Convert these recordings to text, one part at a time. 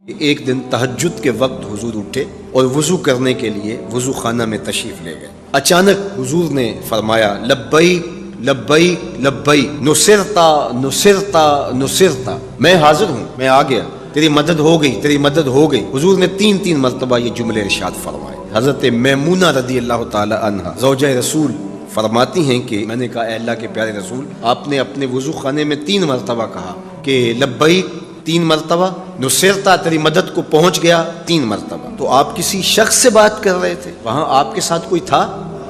ایک دن تہجد کے وقت حضور اٹھے اور وضو کرنے کے لیے وضو خانہ میں تشریف لے گئے۔ اچانک حضور نے فرمایا لبیک لبیک لبیک نصرتا نصرتا نصرتا، میں حاضر ہوں، میں آ گیا، تیری مدد ہو گئی، تیری مدد ہو گئی۔ حضور نے تین مرتبہ یہ جملے ارشاد فرمائے۔ حضرت میمونہ رضی اللہ تعالی عنہا زوجہ رسول فرماتی ہیں کہ میں نے کہا اے اللہ کے پیارے رسول، آپ نے اپنے وضو خانے میں 3 مرتبہ کہا کہ لبیک 3 مرتبہ، نصرتا تیری مدد کو پہنچ گیا 3 مرتبہ، تو آپ کسی شخص سے بات کر رہے تھے؟ وہاں آپ کے ساتھ کوئی تھا؟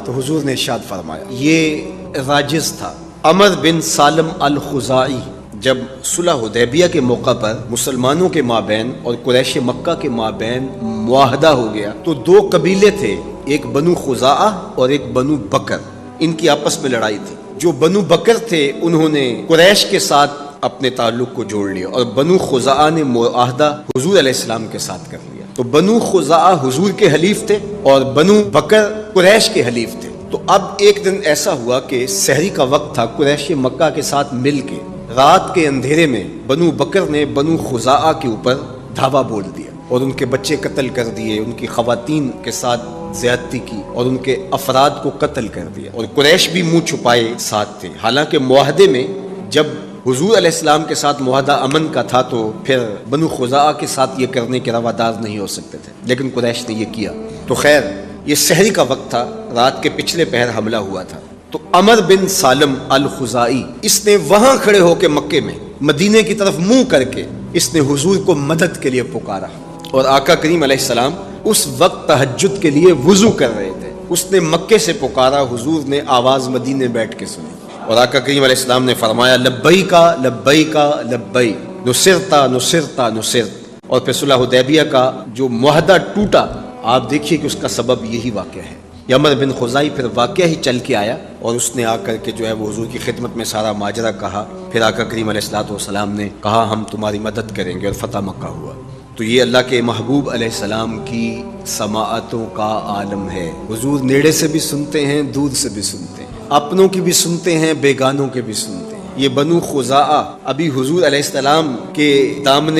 تو حضور نے ارشاد فرمایا یہ راجز تھا، عمر بن سالم الخزاعی۔ جب صلح حدیبیہ کے موقع پر مسلمانوں کے مابین اور قریش مکہ کے مابین معاہدہ ہو گیا تو 2 قبیلے تھے، ایک بنو خزاعہ اور ایک بنو بکر، ان کی آپس میں لڑائی تھی۔ جو بنو بکر تھے انہوں نے قریش کے ساتھ اپنے تعلق کو جوڑ لیا اور بنو خزاعہ نے معاہدہ حضور علیہ السلام کے ساتھ کر لیا۔ تو بنو خزاعہ حضور کے حلیف تھے اور بنو بکر قریش کے حلیف تھے۔ تو اب ایک دن ایسا ہوا کہ سحری کا وقت تھا، قریش مکہ کے ساتھ مل کے رات کے اندھیرے میں بنو بکر نے بنو خزاعہ کے اوپر دھاوا بول دیا اور ان کے بچے قتل کر دیے، ان کی خواتین کے ساتھ زیادتی کی اور ان کے افراد کو قتل کر دیا، اور قریش بھی منہ چھپائے ساتھ تھے۔ حالانکہ معاہدے میں جب حضور علیہ السلام کے ساتھ معاہدہ امن کا تھا تو پھر بنو خزاعہ کے ساتھ یہ کرنے کے روادار نہیں ہو سکتے تھے، لیکن قریش نے یہ کیا۔ تو خیر یہ سحری کا وقت تھا، رات کے پچھلے پہر حملہ ہوا تھا۔ تو عمر بن سالم الخزاعی اس نے وہاں کھڑے ہو کے مکے میں مدینے کی طرف منہ کر کے اس نے حضور کو مدد کے لیے پکارا، اور آقا کریم علیہ السلام اس وقت تہجد کے لیے وضو کر رہے تھے۔ اس نے مکے سے پکارا، حضور نے آواز مدینے بیٹھ کے سنی اور آقا کریم علیہ السلام نے فرمایا لبیکا لبیکا لبیک نصرتا نصرتا نصرت۔ اور پھر صلح حدیبیہ کا جو معاہدہ ٹوٹا، آپ دیکھیے کہ اس کا سبب یہی واقعہ ہے۔ عمر بن خزاعی پھر واقعہ ہی چل کے آیا اور اس نے آ کر کے جو ہے وہ حضور کی خدمت میں سارا ماجرا کہا۔ پھر آقا کریم علیہ السلام نے کہا ہم تمہاری مدد کریں گے، اور فتح مکہ ہوا۔ تو یہ اللہ کے محبوب علیہ السلام کی سماعتوں کا عالم ہے۔ حضور نیڑے سے بھی سنتے ہیں، دور سے بھی سنتے ہیں، اپنوں کی بھی سنتے ہیں، بیگانوں کے بھی سنتے ہیں۔ یہ بنو خزاعہ ابھی حضور علیہ السلام کے دامن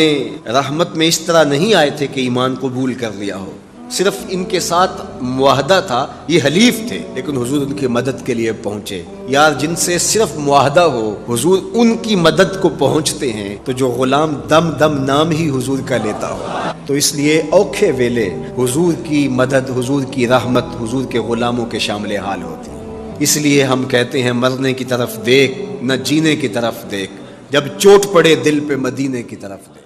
رحمت میں اس طرح نہیں آئے تھے کہ ایمان قبول کر لیا ہو، صرف ان کے ساتھ معاہدہ تھا، یہ حلیف تھے، لیکن حضور ان کی مدد کے لیے پہنچے۔ یار جن سے صرف معاہدہ ہو حضور ان کی مدد کو پہنچتے ہیں، تو جو غلام دم دم نام ہی حضور کا لیتا ہو، تو اس لیے اوکھے ویلے حضور کی مدد، حضور کی رحمت حضور کے غلاموں کے شامل حال ہوتی ہے۔ اس لیے ہم کہتے ہیں مرنے کی طرف دیکھ نہ جینے کی طرف دیکھ، جب چوٹ پڑے دل پہ مدینے کی طرف دیکھ۔